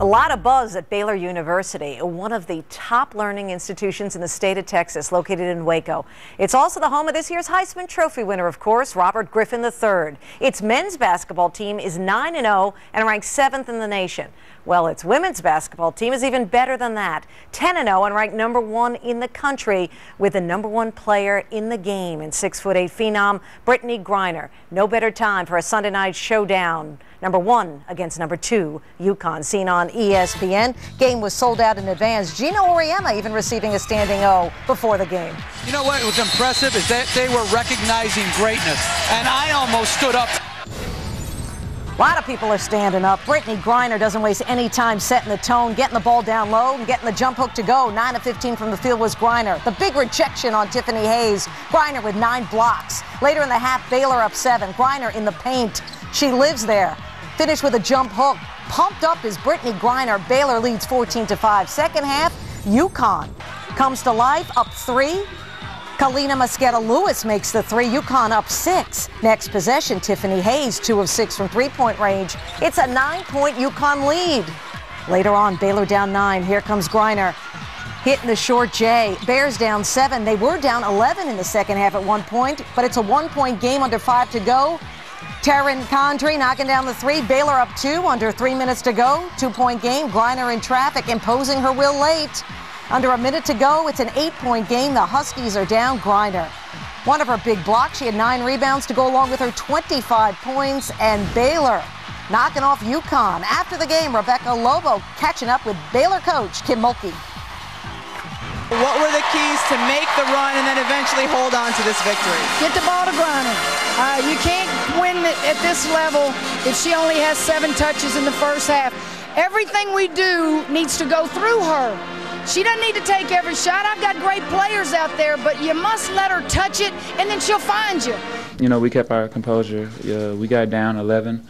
A lot of buzz at Baylor University, one of the top learning institutions in the state of Texas, located in Waco. It's also the home of this year's Heisman Trophy winner, of course, Robert Griffin III. Its men's basketball team is 9-0 and ranked 7th in the nation. Well, its women's basketball team is even better than that, 10-0 and ranked #1 in the country, with the #1 player in the game in 6'8" phenom Brittany Griner. No better time for a Sunday night showdown. #1 against #2, UConn, seen on ESPN. Game was sold out in advance. Gino Auriemma even receiving a standing O before the game. You know what was impressive is that they were recognizing greatness, and I almost stood up. A lot of people are standing up. Brittany Griner doesn't waste any time setting the tone, getting the ball down low and getting the jump hook to go. 9 of 15 from the field was Griner. The big rejection on Tiffany Hayes. Griner with 9 blocks. Later in the half, Baylor up 7. Griner in the paint. She lives there. Finished with a jump hook. Pumped up is Brittany Griner. Baylor leads 14-5. Second half, UConn comes to life, up 3. Kalina Mosqueda-Lewis makes the 3. UConn up 6. Next possession, Tiffany Hayes, 2 of 6 from three-point range. It's a 9-point UConn lead. Later on, Baylor down 9. Here comes Griner, hitting the short J. Bears down 7. They were down 11 in the second half at one point, but it's a 1-point game under 5 to go. Taryn Condry knocking down the 3. Baylor up 2, under 3 minutes to go. 2-point game. Griner in traffic, imposing her will late. Under a minute to go, it's an 8-point game. The Huskies are down. Griner, one of her big blocks. She had 9 rebounds to go along with her 25 points. And Baylor knocking off UConn. After the game, Rebecca Lobo catching up with Baylor coach Kim Mulkey. What were the keys to make the run and then eventually hold on to this victory? Get the ball to Griner. You can't win at this level if she only has 7 touches in the first half. Everything we do needs to go through her. She doesn't need to take every shot. I've got great players out there, but you must let her touch it, and then she'll find you. You know, we kept our composure. We got down 11,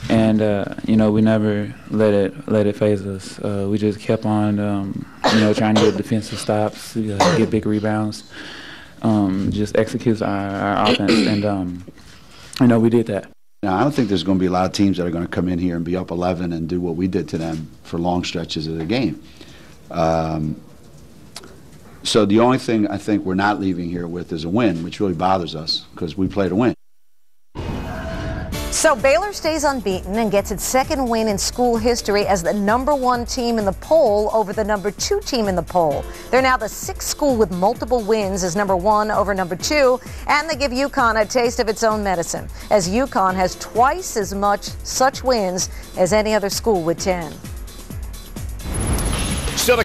and you know, we never let it phase us. We just kept on, you know, trying to get defensive stops, get big rebounds, just execute our offense, and you know, we did that. Now, I don't think there's going to be a lot of teams that are going to come in here and be up 11 and do what we did to them for long stretches of the game. So the only thing I think we're not leaving here with is a win, which really bothers us because we play to win. So Baylor stays unbeaten and gets its 2nd win in school history as the #1 team in the poll over the #2 team in the poll. They're now the 6th school with multiple wins as #1 over #2, and they give UConn a taste of its own medicine, as UConn has twice as much such wins as any other school with 10.